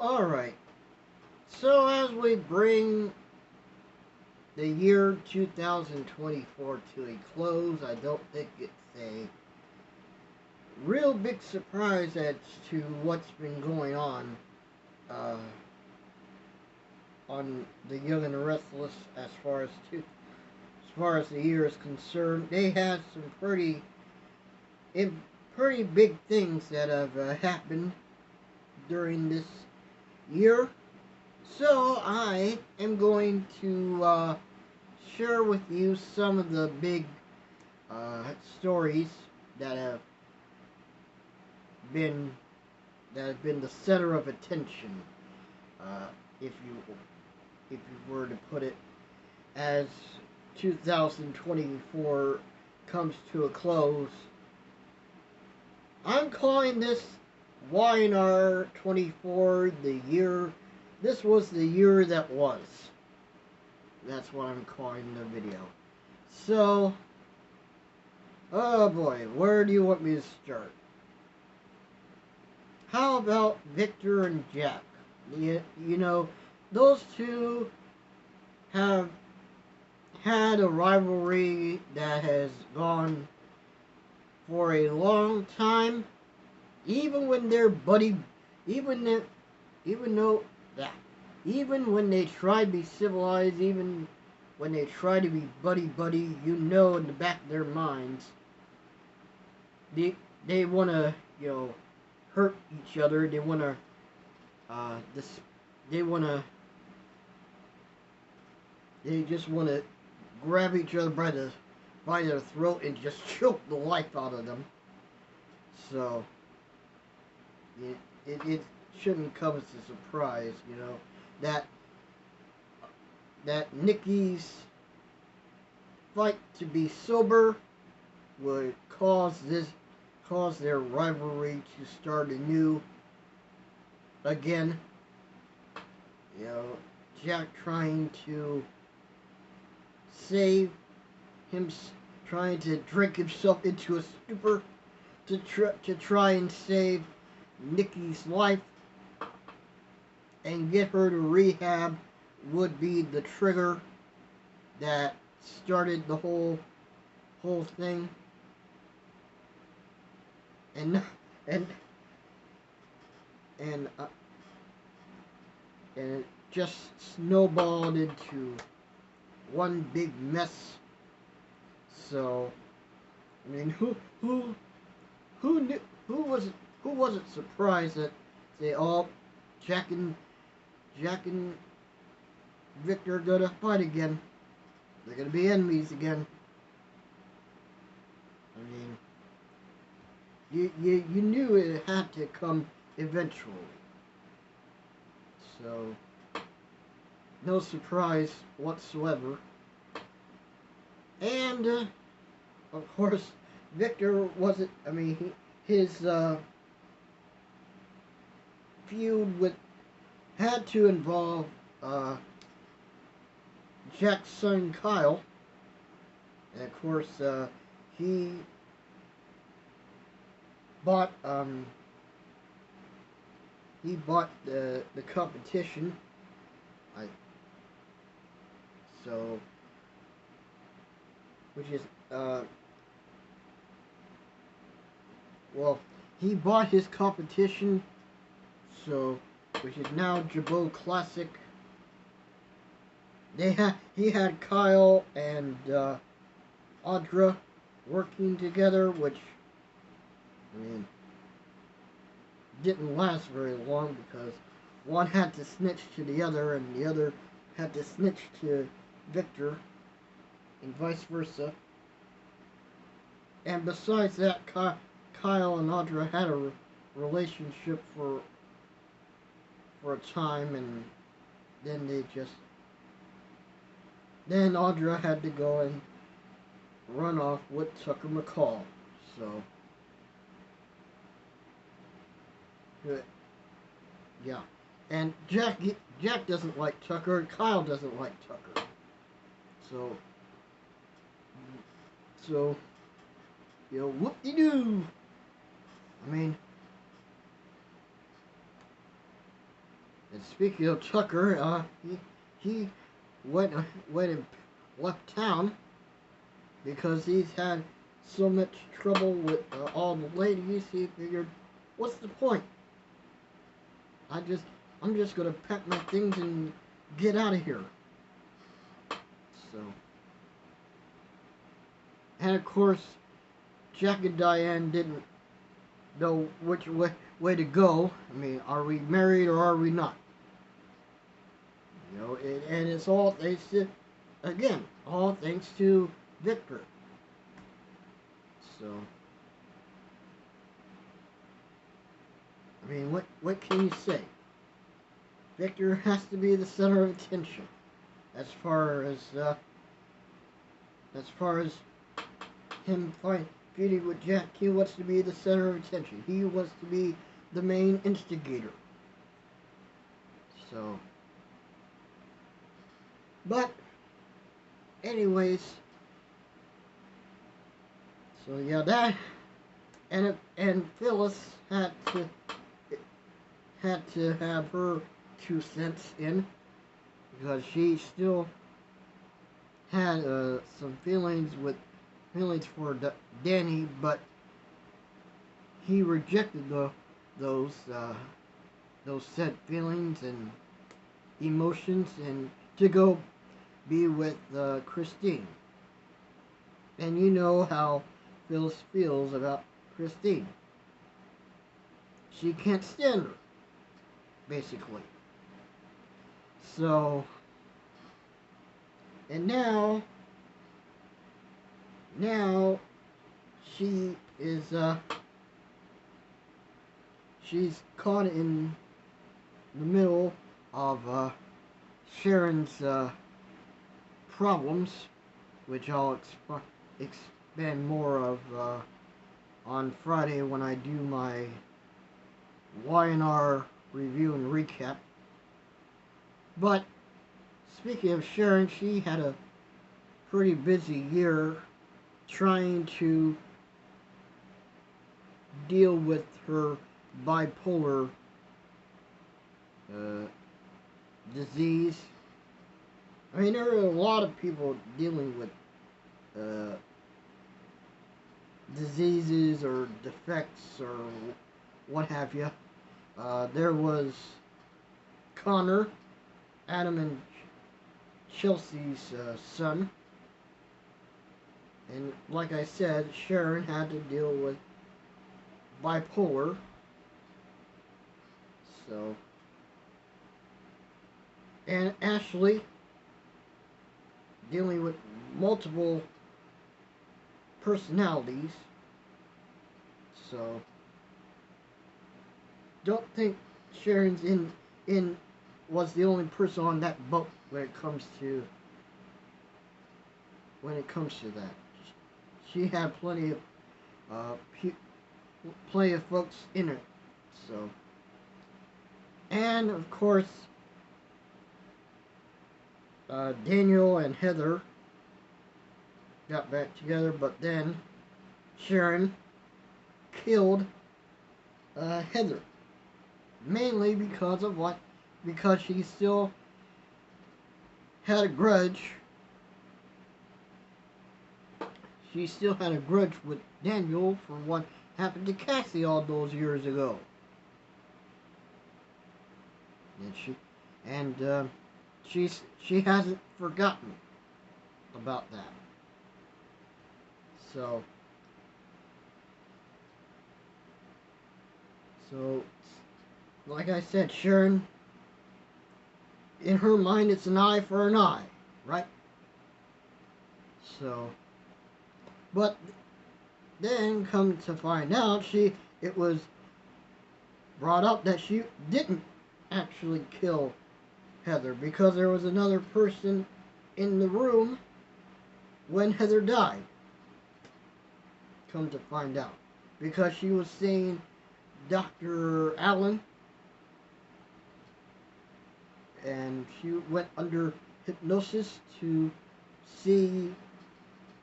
Alright, so as we bring the year 2024 to a close, I don't think it's a real big surprise as to what's been going uh, on the Young and the Restless as far as the year is concerned. They had some pretty big things that have happened during this year. So I am going to share with you some of the big stories that have been the center of attention, uh, if you were to put it, as 2024 comes to a close. I'm calling this Y&R 24 the year. This was the year that was. That's what I'm calling the video. So, oh boy, where do you want me to start? How about Victor and Jack? You know, those two have had a rivalry that has gone for a long time. Even when they're buddy, even if, even though that, even when they try to be civilized, even when they try to be buddy, you know, in the back of their minds, they want to, hurt each other. They want to, they want to, they just want to grab each other by their throat and just choke the life out of them. So it shouldn't come as a surprise, that Nikki's fight to be sober would cause their rivalry to start anew again. Jack trying to save him, trying to drink himself into a stupor to try and save Nikki's life and get her to rehab would be the trigger that started the whole thing, and and it just snowballed into one big mess. So, I mean, who wasn't surprised that Jack and Victor are gonna fight again? They're gonna be enemies again. I mean, you knew it had to come eventually. So, no surprise whatsoever. And of course, Victor wasn't. I mean, his feud had to involve Jack's son Kyle, and of course he bought the competition. So, which is well, he bought his competition, so which is now Jabot Classic. He had Kyle and Audra working together, which, I mean, didn't last very long because one had to snitch to the other and the other had to snitch to Victor and vice versa. And besides that, Kyle and Audra had a relationship for a time, and then then Audra had to go and run off with Tucker McCall. So, yeah. And Jack doesn't like Tucker, and Kyle doesn't like Tucker. So, whoop-de-doo. I mean, And speaking of Tucker, he went went and left town because he's had so much trouble with all the ladies. He figured, what's the point? I'm just gonna pack my things and get out of here. So, and of course, Jack and Diane didn't know which way to go. I mean, are we married or are we not? You know, and it's all thanks to, again, all thanks to Victor. So, I mean, what can you say? Victor has to be the center of attention, as far as him feuding with Jack. He wants to be the center of attention. He wants to be the main instigator. So, but anyways, so yeah, that and Phyllis had to have her 2 cents in, because she still had some feelings for Danny, but he rejected those said feelings and emotions, and to go be with Christine. And you know how Phyllis feels about Christine. She can't stand her, basically. So, and now she is she's caught in the middle of Sharon's problems, which I'll expand more of on Friday when I do my Y&R review and recap. But speaking of Sharon, she had a pretty busy year trying to deal with her bipolar disease. I mean, there are a lot of people dealing with diseases or defects or what have you. There was Connor, Adam and Chelsea's son. And like I said, Sharon had to deal with bipolar. So, and Ashley dealing with multiple personalities. So, don't think Sharon's in was the only person on that boat when it comes to that. She had plenty of folks in it. So, and of course, Daniel and Heather got back together, but then Sharon killed Heather, mainly because of what? Because she still had a grudge. She still had a grudge with Daniel for what happened to Cassie all those years ago. And she hasn't forgotten about that. So like I said, Sharon, in her mind, it's an eye for an eye, right? So, but then come to find out, it was brought up that she didn't actually kill Heather, because there was another person in the room when Heather died. Come to find out, because she was seeing Dr. Allen, and she went under hypnosis to see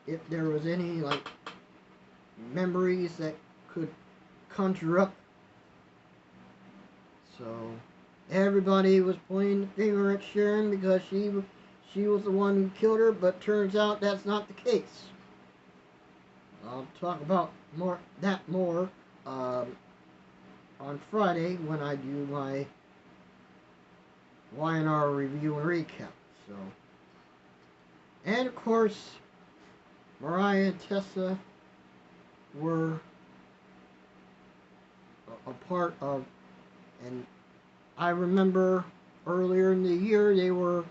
if there was any memories that could conjure up. So, Everybody was pointing the finger at Sharon because she was the one who killed her, but turns out that's not the case. I'll talk about more um, on Friday when I do my Y&R Review and Recap. So, and of course, Mariah and Tessa were a part of, and I remember earlier in the year they were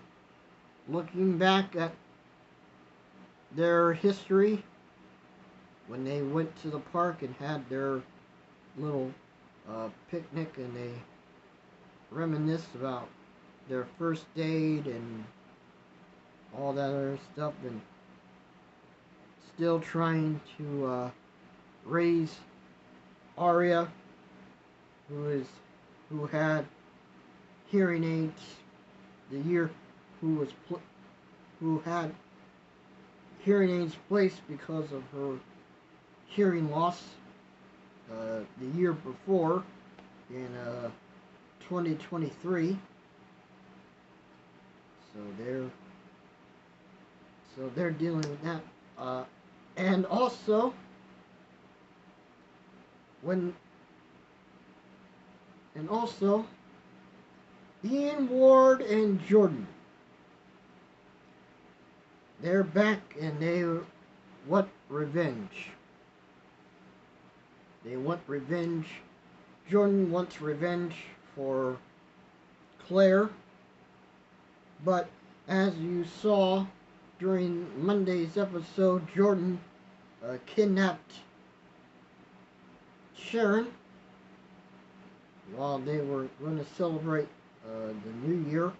looking back at their history when they went to the park and had their little picnic, and they reminisced about their first date and all that other stuff, and still trying to raise Aria, who had hearing aids the year, who had hearing aids placed because of her hearing loss the year before in 2023. So they're dealing with that, and also Ian Ward and Jordan, they're back and they want revenge. They want revenge. Jordan wants revenge for Claire, but as you saw during Monday's episode, Jordan kidnapped Sharon while they were going to celebrate the New Year,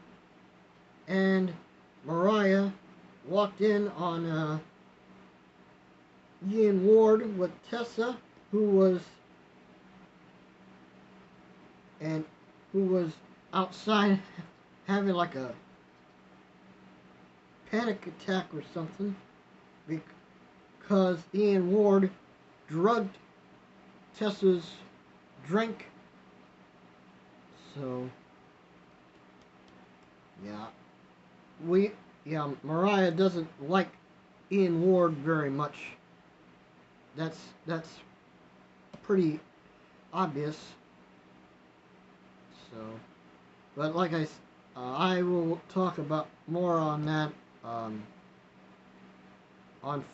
and Mariah walked in on Ian Ward with Tessa, who was outside having like a panic attack or something because Ian Ward drugged Tessa's drink. So Mariah doesn't like Ian Ward very much. That's pretty obvious. So, but like I will talk about more on that on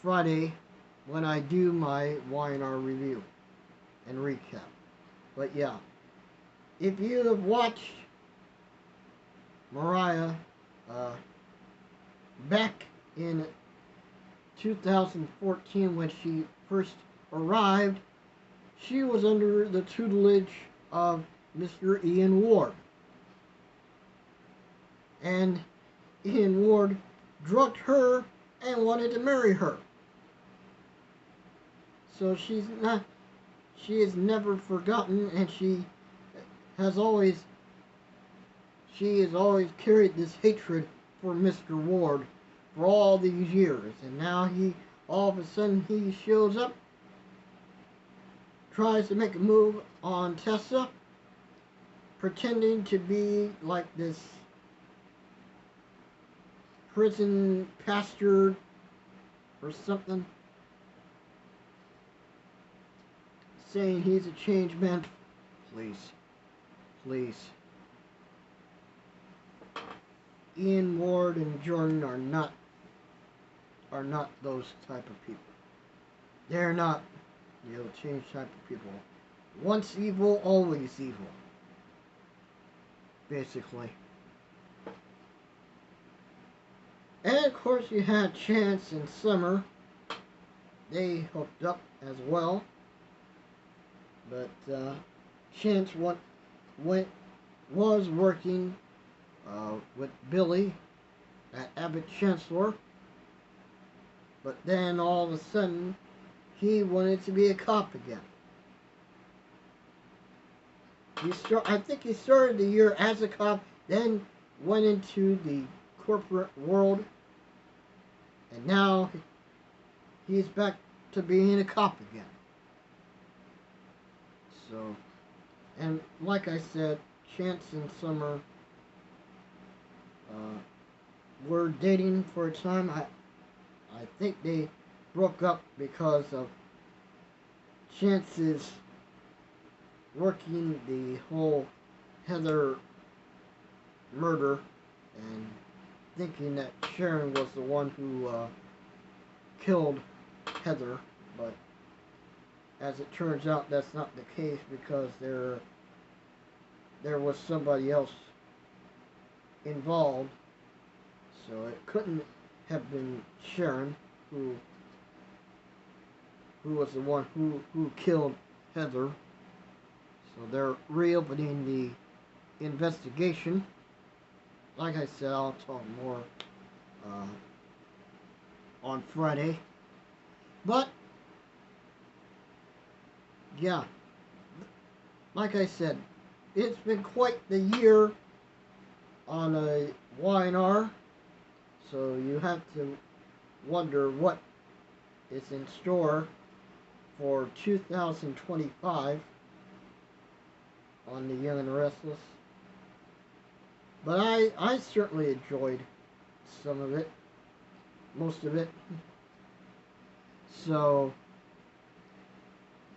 Friday when I do my Y&R review and recap. But yeah, if you have watched Mariah back in 2014 when she first arrived, she was under the tutelage of Mr. Ian Ward. And Ian Ward drugged her and wanted to marry her. So she is never forgotten, and she has always carried this hatred for Mr. Ward for all these years. And now all of a sudden he shows up, tries to make a move on Tessa, pretending to be like this prison pastor or something, saying he's a changed man. Please. Ian Ward and Jordan are not those type of people. They're not, change type of people. Once evil, always evil. Basically. And of course you had Chance and Summer. They hooked up as well. But Chance was working with Billy at Abbott Chancellor. But then all of a sudden he wanted to be a cop again. I think he started the year as a cop, then went into the corporate world, and now he's back to being a cop again. So, and like I said, Chance and Summer were dating for a time. I think they broke up because of Chance's working the whole Heather murder and thinking that Sharon was the one who killed Heather, but as it turns out, that's not the case because there was somebody else involved, so it couldn't have been Sharon who was the one who killed Heather. So they're reopening the investigation. Like I said, I'll talk more on Friday. But yeah, like I said, it's been quite the year on a Y&R, so you have to wonder what is in store for 2025 on the Young and the Restless. But I certainly enjoyed some of it, most of it. So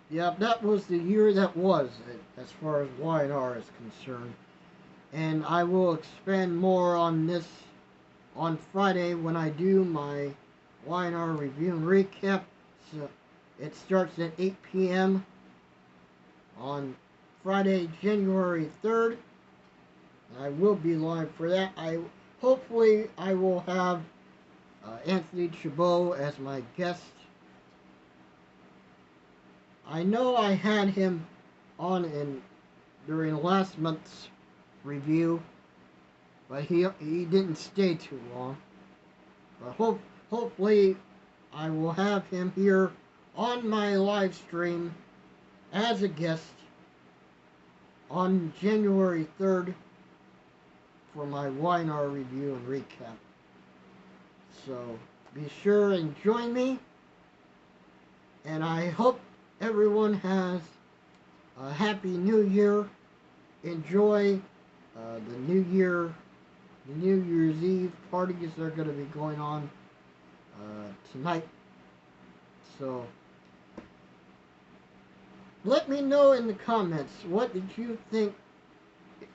yeah, that was the year that was, as far as Y&R is concerned. And I will expand more on this on Friday when I do my Y&R Review and Recap. So it starts at 8 p.m. on Friday, January 3rd. I will be live for that. Hopefully I will have Anthony Chabot as my guest. I know I had him on during last month's review, but he didn't stay too long. But hopefully I will have him here on my live stream as a guest on January 3rd for my Y&R Review and Recap. So be sure and join me, and I hope everyone has a happy new year. Enjoy the New Year's Eve parties that are going to be going on tonight. So let me know in the comments, what did you think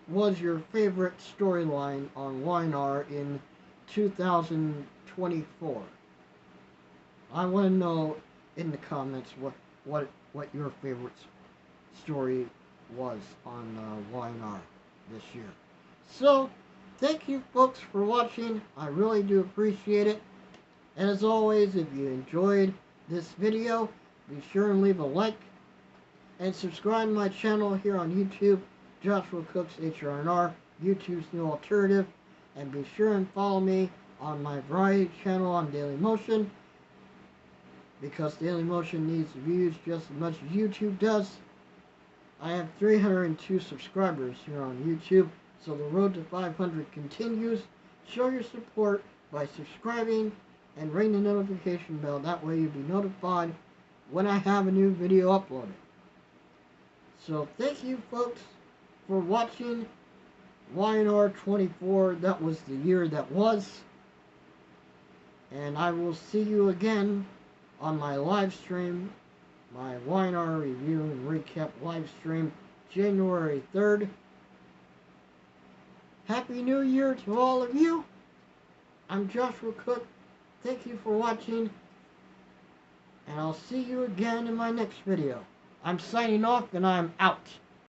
was your favorite storyline on Y&R in 2024? I want to know in the comments what your favorite story was on Y&R this year. So, thank you folks for watching. I really do appreciate it. And as always, if you enjoyed this video, be sure and leave a like and subscribe to my channel here on YouTube, Joshua Cooks Y&R, YouTube's new alternative. And be sure and follow me on my variety channel on Dailymotion, because Dailymotion needs views just as much as YouTube does. I have 302 subscribers here on YouTube, so the road to 500 continues. Show your support by subscribing and ring the notification bell. That way you'll be notified when I have a new video uploaded. So thank you folks for watching Y&R 24. That was the year that was. And I will see you again on my live stream, my Y&R Review and Recap live stream, January 3rd. Happy New Year to all of you. I'm Joshua Cook. Thank you for watching, and I'll see you again in my next video. I'm signing off, and I'm out.